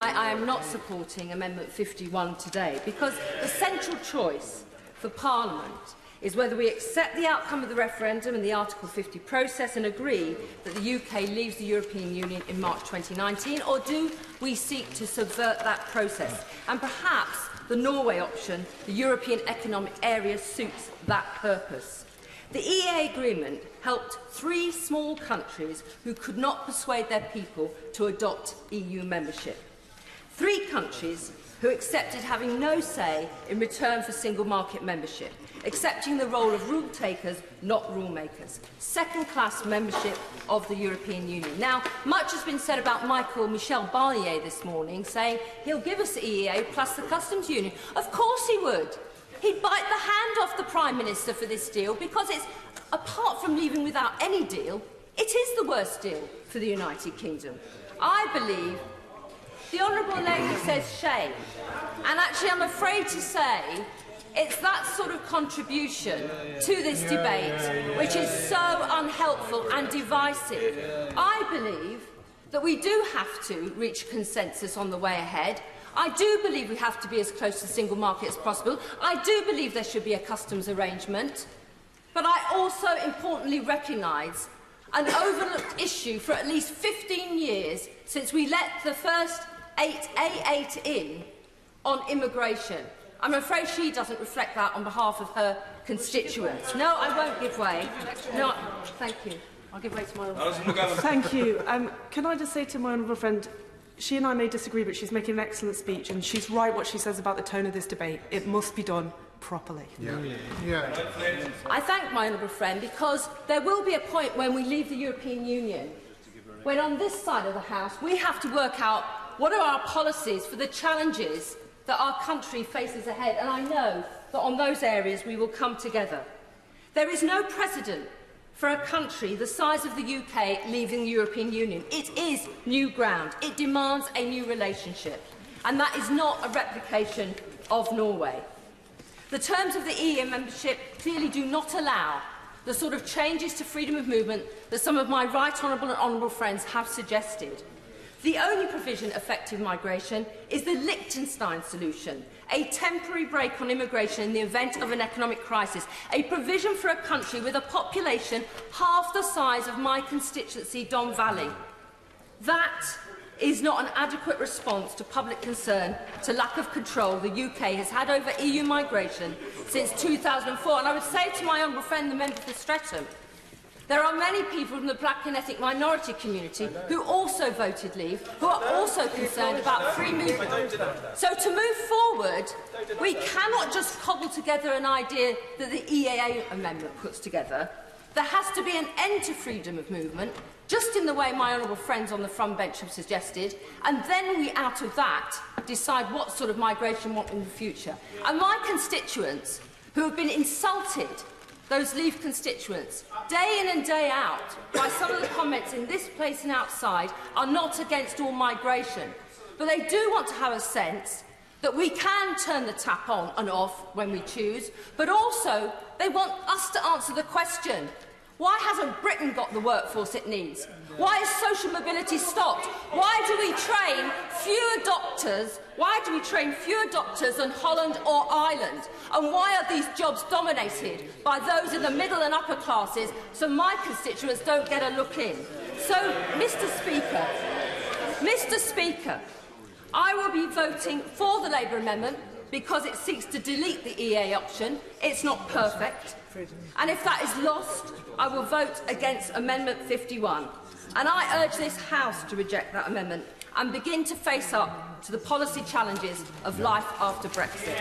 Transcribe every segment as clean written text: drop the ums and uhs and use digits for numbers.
I am not supporting Amendment 51 today because the central choice for Parliament is whether we accept the outcome of the referendum and the Article 50 process and agree that the UK leaves the European Union in March 2019, or do we seek to subvert that process? And perhaps the Norway option, the European Economic Area, suits that purpose. The EEA agreement helped 3 small countries who could not persuade their people to adopt EU membership. 3 countries who accepted having no say in return for single market membership, accepting the role of rule takers, not rule makers. Second-class membership of the European Union. Now, much has been said about Michel Barnier this morning, saying he'll give us the EEA plus the customs union. Of course he would. He'd bite the hand off the Prime Minister for this deal because it's, apart from leaving without any deal, it is the worst deal for the United Kingdom. I believe the Honourable Lady says shame, and actually I'm afraid to say it's that sort of contribution to this debate which is so unhelpful and divisive. I believe that we do have to reach consensus on the way ahead. I do believe we have to be as close to the single market as possible. I do believe there should be a customs arrangement. But I also importantly recognise an overlooked issue for at least 15 years since we let the first A8 in on immigration. I'm afraid she doesn't reflect that on behalf of her constituents. No, I won't give way. No, thank you. I'll give way to my honourable friend. Thank you. Can I just say to my honourable friend, she and I may disagree, but she's making an excellent speech, and she's right what she says about the tone of this debate. It must be done properly. I thank my honourable friend because there will be a point when we leave the European Union, when on this side of the House we have to work out what are our policies for the challenges that our country faces ahead, and I know that on those areas we will come together. There is no precedent for a country the size of the UK leaving the European Union. It is new ground. It demands a new relationship, and that is not a replication of Norway. The terms of the EEA membership clearly do not allow the sort of changes to freedom of movement that some of my right honourable and honourable friends have suggested. The only provision affecting migration is the Liechtenstein solution, a temporary break on immigration in the event of an economic crisis, a provision for a country with a population half the size of my constituency, Don Valley. That is not an adequate response to public concern, to lack of control the UK has had over EU migration since 2004. And I would say to my honourable friend, the member for Streatham, there are many people from the black and ethnic minority community who also voted leave, who are also concerned about free movement. So to move forward, we cannot just cobble together an idea that the EEA amendment puts together. There has to be an end to freedom of movement, just in the way my honourable friends on the front bench have suggested, and then we, out of that, decide what sort of migration we want in the future. And my constituents, who have been insulted, those Leave constituents, day in and day out, by some of the comments in this place and outside, are not against all migration. But they do want to have a sense that we can turn the tap on and off when we choose, but also they want us to answer the question, why hasn't Britain got the workforce it needs? Why is social mobility stopped? Why do we train fewer doctors? Why do we train fewer doctors than Holland or Ireland? And why are these jobs dominated by those in the middle and upper classes so my constituents don't get a look in? So, Mr. Speaker, I will be voting for the Labour amendment because it seeks to delete the EEA option. It's not perfect. And if that is lost, I will vote against Amendment 51. And I urge this House to reject that amendment and begin to face up to the policy challenges of life after Brexit.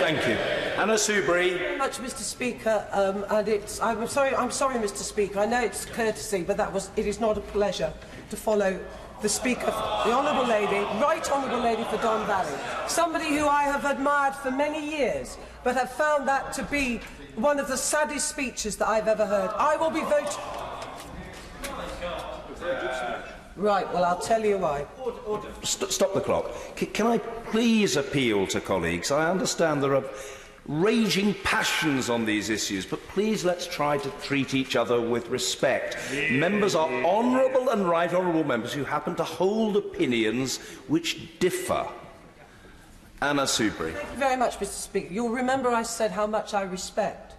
Thank you. Anna Soubry. Thank you very much, Mr. Speaker. I'm sorry, Mr. Speaker. I know it's courtesy, but it is not a pleasure to follow the Speaker, the Honourable Lady, Right Honourable Lady for Don Valley, somebody who I have admired for many years, but have found that to be one of the saddest speeches that I've ever heard. I will be voting. Right, well, I'll tell you why. Stop the clock. Can I please appeal to colleagues? I understand there are raging passions on these issues, but please let's try to treat each other with respect. Members are honourable and right honourable members who happen to hold opinions which differ. Anna Soubry. Thank you very much, Mr. Speaker. You'll remember I said how much I respect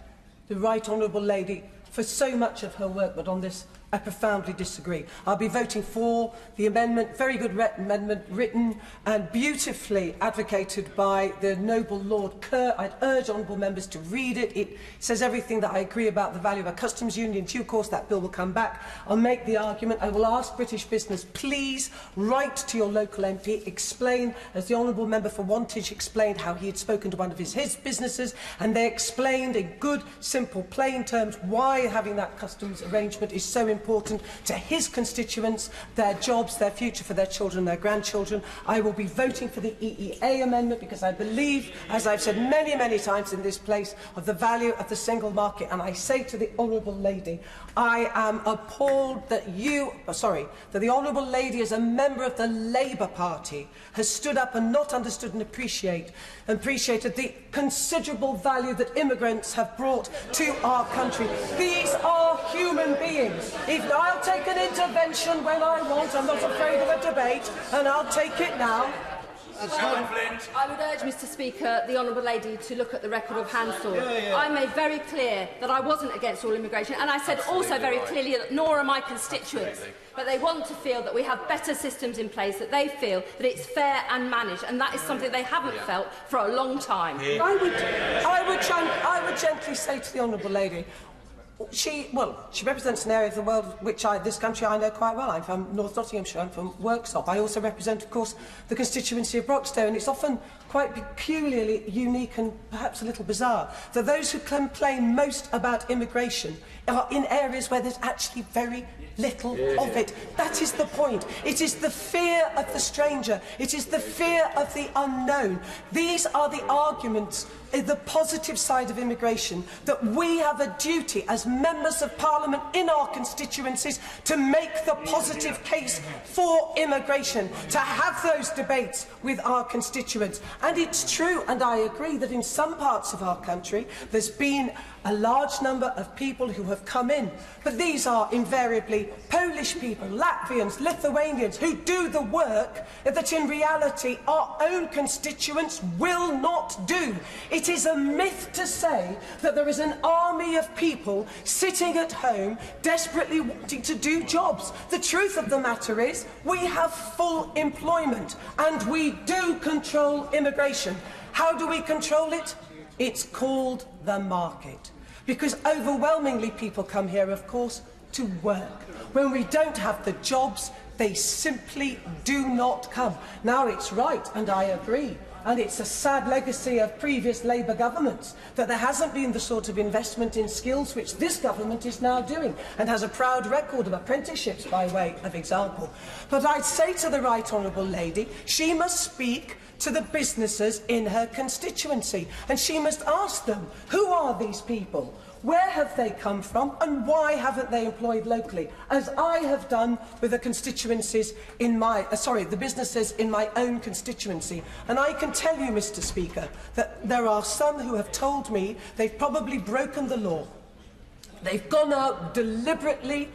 the right honourable lady for so much of her work, but on this I profoundly disagree. I'll be voting for the amendment, very good amendment, written and beautifully advocated by the noble Lord Kerr. I'd urge honourable members to read it. It says everything that I agree about the value of a customs union. In due course, that bill will come back. I'll make the argument. I will ask British business, please write to your local MP, explain, as the honourable member for Wantage explained, how he had spoken to one of his businesses, and they explained in good, simple, plain terms why having that customs arrangement is so important to his constituents, their jobs, their future for their children, their grandchildren. I will be voting for the EEA amendment because I believe, as I've said many, many times in this place, of the value of the single market. And I say to the honourable lady, I am appalled that that the honourable lady, as a member of the Labour Party, has stood up and not understood and appreciated the considerable value that immigrants have brought to our country. These are human beings. If I'll take an intervention when I want, I'm not afraid of a debate, and I'll take it now. Caroline Flint. I would urge, Mr. Speaker, the honourable lady to look at the record of Hansel. I made very clear that I wasn't against all immigration, and I said also very clearly that nor are my constituents. But they want to feel that we have better systems in place, that they feel that it's fair and managed, and that is something they haven't felt for a long time. I would gently say to the honourable lady, she represents an area of the world which this country I know quite well. I'm from North Nottinghamshire, I'm from Worksop. I also represent, of course, the constituency of Broxtowe, and it's often quite peculiarly unique and perhaps a little bizarre that those who complain most about immigration are in areas where there's actually very little of it. That is the point. It is the fear of the stranger. It is the fear of the unknown. These are the arguments, the positive side of immigration, that we have a duty as members of Parliament in our constituencies to make the positive case for immigration, to have those debates with our constituents. And it's true, and I agree, that in some parts of our country there's been a large number of people who have come in, but these are invariably Polish people, Latvians, Lithuanians, who do the work that in reality our own constituents will not do. It is a myth to say that there is an army of people sitting at home desperately wanting to do jobs. The truth of the matter is we have full employment and we do control immigration. How do we control it? It's called the market. Because overwhelmingly people come here, of course, to work. When we don't have the jobs, they simply do not come. Now, it's right, and I agree, and it's a sad legacy of previous Labour governments, that there hasn't been the sort of investment in skills which this government is now doing, and has a proud record of apprenticeships by way of example. But I'd say to the right honourable lady, she must speak to the businesses in her constituency, and she must ask them, who are these people? Where have they come from, and why haven't they employed locally? As I have done with the constituencies in the businesses in my own constituency. And I can tell you, Mr. Speaker, that there are some who have told me they've probably broken the law. They've gone out deliberately,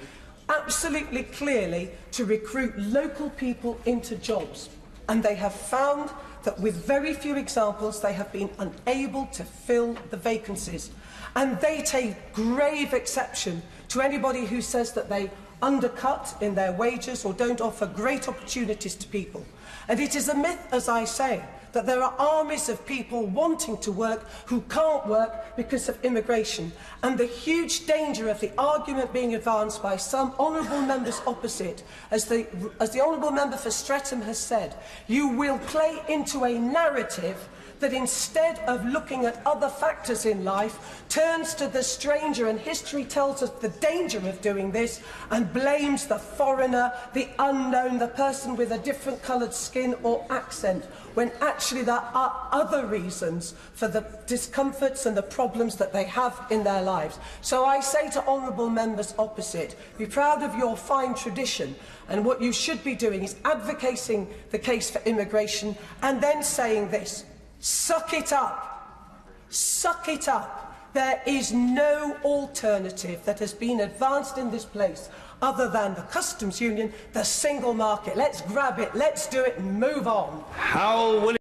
absolutely clearly, to recruit local people into jobs. And they have found that with very few examples, they have been unable to fill the vacancies. And they take grave exception to anybody who says that they undercut in their wages or don't offer great opportunities to people. And it is a myth, as I say, that there are armies of people wanting to work who can't work because of immigration. And the huge danger of the argument being advanced by some honourable members opposite, as the honourable member for Streatham has said, you will play into a narrative that instead of looking at other factors in life, turns to the stranger, and history tells us the danger of doing this, and blames the foreigner, the unknown, the person with a different coloured skin or accent, when actually there are other reasons for the discomforts and the problems that they have in their lives. So I say to honourable members opposite, be proud of your fine tradition, and what you should be doing is advocating the case for immigration and then saying this: suck it up. Suck it up. There is no alternative that has been advanced in this place other than the customs union, the single market. Let's grab it, let's do it and move on. How will